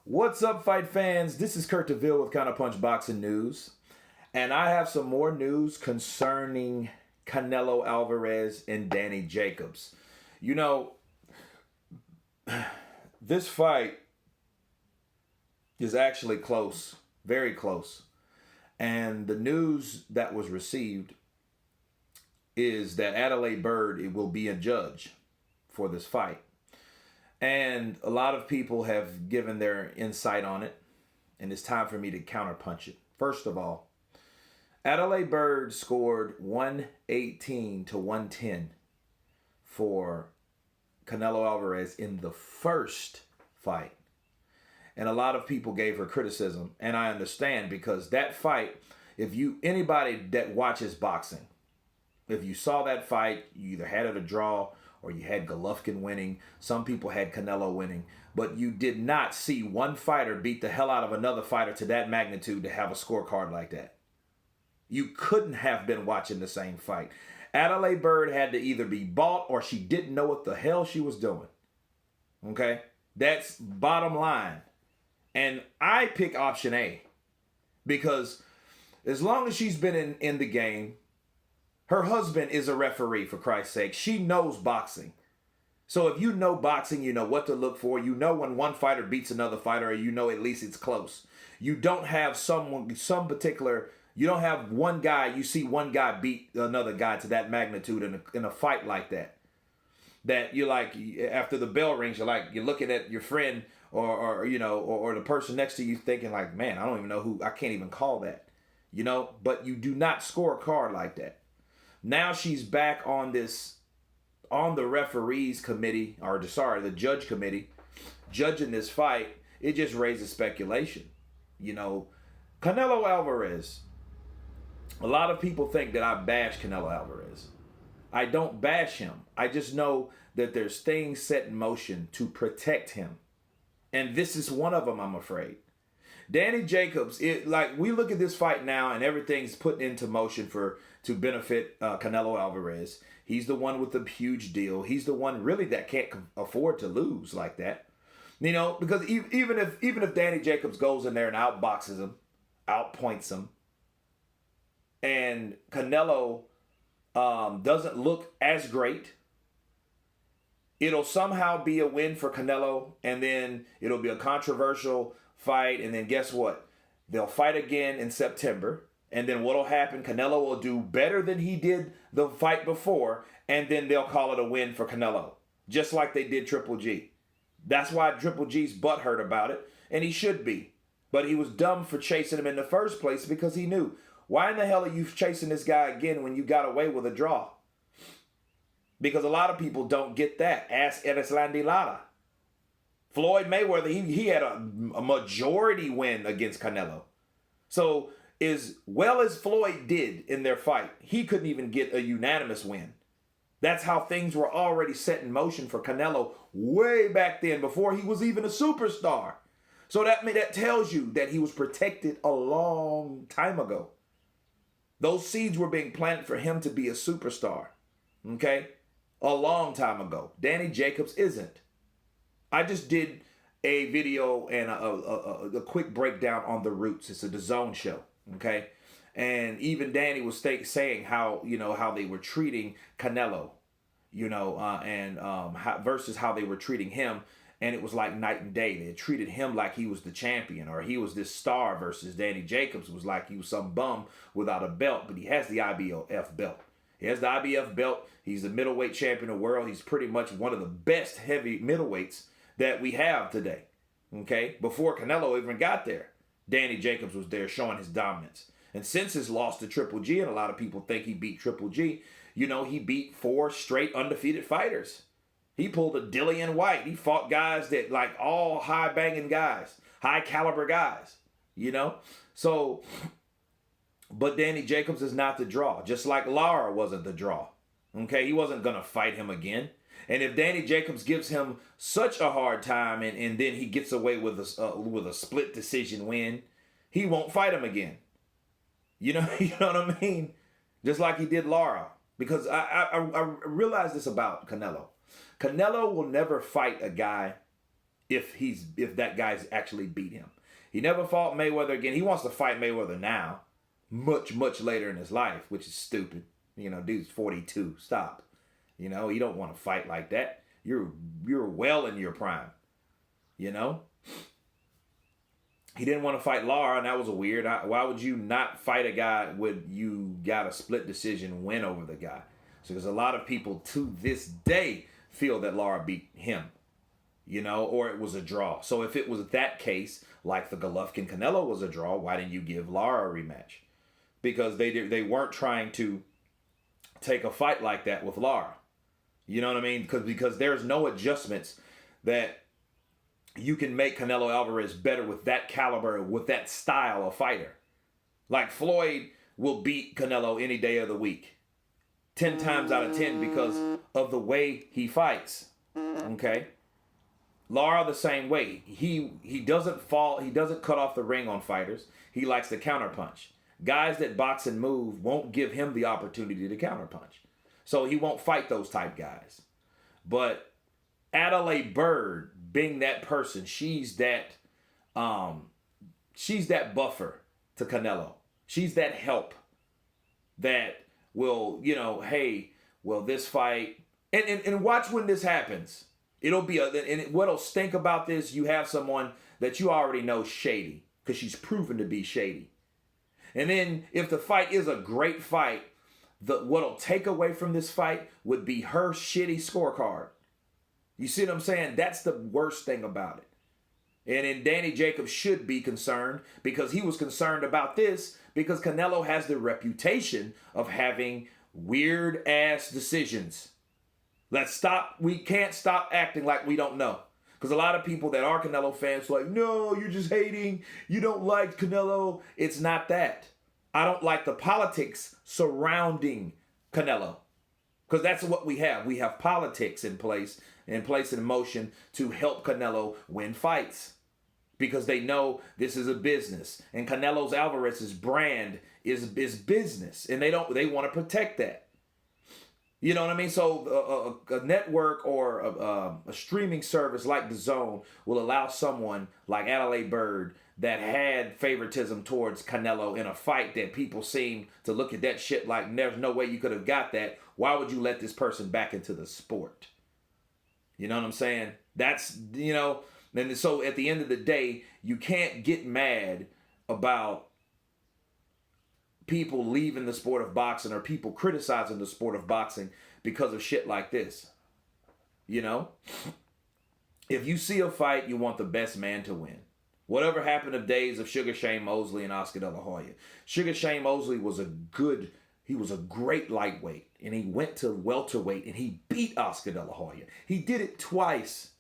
What's up, fight fans? This is Kurt DeVille with Counterpunch Boxing News, and I have some more news concerning Canelo Alvarez and Danny Jacobs. You know, this fight is actually close, very close, and the news that was received is that Adalaide Byrd will be a judge for this fight. And a lot of people have given their insight on it, and it's time for me to counterpunch it. First of all, Adalaide Byrd scored 118 to 110 for Canelo Alvarez in the first fight. And a lot of people gave her criticism, and I understand, because that fight, anybody that watches boxing, if you saw that fight, you either had it a draw or you had Golovkin winning. Some people had Canelo winning. But you did not see one fighter beat the hell out of another fighter to that magnitude to have a scorecard like that. You couldn't have been watching the same fight. Adalaide Byrd had to either be bought or she didn't know what the hell she was doing. Okay? That's bottom line. And I pick option A because as long as she's been in the game, her husband is a referee, for Christ's sake. She knows boxing. So if you know boxing, you know what to look for. You know when one fighter beats another fighter, or you know at least it's close. You don't have you don't have one guy, you see one guy beat another guy to that magnitude in a fight like that. That you're like, after the bell rings, you're looking at your friend or the person next to you thinking like, man, I don't even know who, I can't even call that. But you do not score a card like that. Now she's back on the referees committee, the judge committee, judging this fight. It just raises speculation. Canelo Alvarez. A lot of people think that I bash Canelo Alvarez. I don't bash him. I just know that there's things set in motion to protect him. And this is one of them, I'm afraid. Danny Jacobs, we look at this fight now and everything's put into motion to benefit Canelo Alvarez. He's the one with the huge deal. He's the one really that can't afford to lose like that. Because even if Danny Jacobs goes in there and outboxes him, outpoints him, and Canelo doesn't look as great, it'll somehow be a win for Canelo, and then it'll be a controversial fight, and then guess what? They'll fight again in September, and then what'll happen? Canelo will do better than he did the fight before, and then they'll call it a win for Canelo, just like they did Triple G. That's why Triple G's butthurt about it, and he should be. But he was dumb for chasing him in the first place because he knew, why in the hell are you chasing this guy again when you got away with a draw? Because a lot of people don't get that. Ask Adalaide Lara. Floyd Mayweather, he had a majority win against Canelo. So as well as Floyd did in their fight, he couldn't even get a unanimous win. That's how things were already set in motion for Canelo way back then, before he was even a superstar. So that tells you that he was protected a long time ago. Those seeds were being planted for him to be a superstar. Okay? A long time ago. Danny Jacobs isn't. I just did a video and a quick breakdown on The Roots. It's a DAZN show, okay? And even Danny was saying how they were treating Canelo, versus how they were treating him. And it was like night and day. They had treated him like he was the champion, or he was this star, versus Danny Jacobs was like he was some bum without a belt, but he has the IBF belt. He has the IBF belt. He's the middleweight champion of the world. He's pretty much one of the best heavy middleweights that we have today. Okay? Before Canelo even got there, Danny Jacobs was there showing his dominance. And since his loss to Triple G, and a lot of people think he beat Triple G, he beat 4 straight undefeated fighters. He pulled a Dillian White. He fought guys that, like, all high-banging guys, high-caliber guys, So, but Danny Jacobs is not the draw, just like Lara wasn't the draw. Okay? He wasn't going to fight him again. And if Danny Jacobs gives him such a hard time and then he gets away with a split decision win, he won't fight him again. You know what I mean? Just like he did Lara. Because I realize this about Canelo. Canelo will never fight a guy if that guy's actually beat him. He never fought Mayweather again. He wants to fight Mayweather now, much, much later in his life, which is stupid. You know, dude's 42. Stop. You know, you don't want to fight like that. You're well in your prime. You know? He didn't want to fight Lara, and that was weird. Why would you not fight a guy when you got a split decision win over the guy? So there's a lot of people to this day feel that Lara beat him, you know, or it was a draw. So if it was that case, like the Golovkin-Canelo was a draw, why didn't you give Lara a rematch? Because they weren't trying to take a fight like that with Lara. You know what I mean? Because there's no adjustments that you can make Canelo Alvarez better with that caliber, with that style of fighter. Like Floyd will beat Canelo any day of the week. 10 times out of 10 because of the way he fights. Okay? Lara the same way. He doesn't fall, he doesn't cut off the ring on fighters. He likes to counterpunch. Guys that box and move won't give him the opportunity to counterpunch. So he won't fight those type guys. But Adalaide Byrd being that person, she's that buffer to Canelo. She's that help that will, you know, hey, well, this fight, and watch when this happens. It'll be what'll stink about this, you have someone that you already know shady, because she's proven to be shady. And then if the fight is a great fight, what'll take away from this fight would be her shitty scorecard. You see what I'm saying? That's the worst thing about it. And then Danny Jacobs should be concerned, because he was concerned about this because Canelo has the reputation of having weird ass decisions. We can't stop acting like we don't know. Because a lot of people that are Canelo fans are like, no, you're just hating. You don't like Canelo. It's not that. I don't like the politics surrounding Canelo. Because that's what we have. We have politics in place in motion to help Canelo win fights. Because they know this is a business. And Canelo Alvarez's brand is business. And they want to protect that. You know what I mean? So a network or a streaming service like DAZN will allow someone like Adalaide Byrd that had favoritism towards Canelo in a fight that people seem to look at that shit like there's no way you could have got that. Why would you let this person back into the sport? You know what I'm saying? That's, you know, and so at the end of the day, you can't get mad about people leaving the sport of boxing or people criticizing the sport of boxing because of shit like this. You know? If you see a fight, you want the best man to win. Whatever happened of days of Sugar Shane Mosley and Oscar De La Hoya. Sugar Shane Mosley was a great lightweight, and he went to welterweight and he beat Oscar De La Hoya. He did it twice.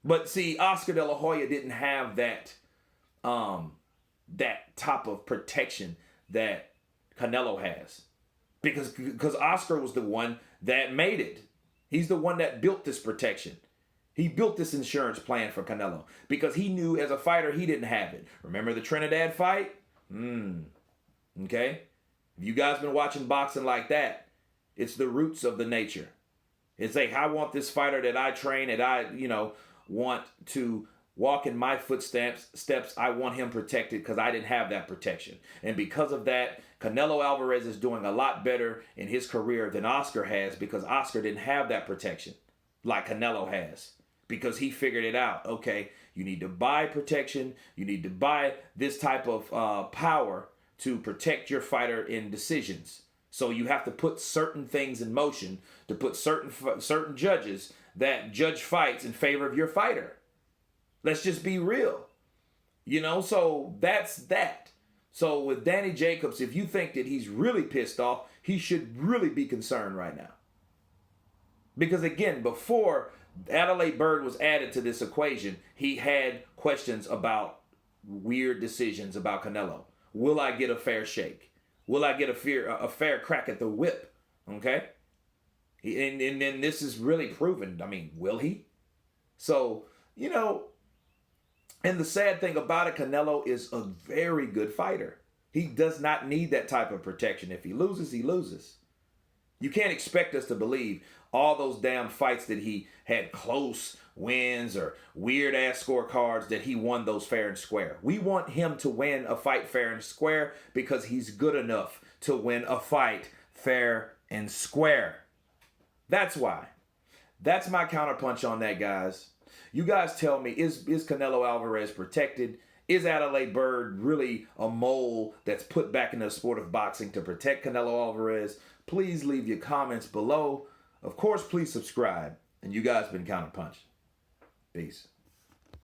But see, Oscar De La Hoya didn't have that type of protection that Canelo has. Because Oscar was the one that made it. He's the one that built this protection. He built this insurance plan for Canelo because he knew as a fighter he didn't have it. Remember the Trinidad fight? Okay? If you guys been watching boxing like that, it's the roots of the nature. It's like, I want this fighter that I train, that I, want to walk in my footsteps. I want him protected because I didn't have that protection. And because of that, Canelo Alvarez is doing a lot better in his career than Oscar has because Oscar didn't have that protection like Canelo has. Because he figured it out. Okay, you need to buy protection. You need to buy this type of power to protect your fighter in decisions. So you have to put certain things in motion to put certain judges that judge fights in favor of your fighter. Let's just be real. So that's that. So with Danny Jacobs, if you think that he's really pissed off, he should really be concerned right now. Because again, before Adalaide Byrd was added to this equation, he had questions about weird decisions about Canelo. Will I get a fair shake? Will I get a fair crack at the whip? Okay? And then this is really proven. I mean, will he? So, and the sad thing about it, Canelo is a very good fighter. He does not need that type of protection. If he loses, he loses. You can't expect us to believe all those damn fights that he had close wins or weird ass scorecards that he won those fair and square. We want him to win a fight fair and square because he's good enough to win a fight fair and square. That's why. That's my counterpunch on that, guys. You guys tell me, is Canelo Alvarez protected? Is Adalaide Byrd really a mole that's put back in the sport of boxing to protect Canelo Alvarez? Please leave your comments below. Of course, please subscribe. And you guys been Counterpunched. Peace.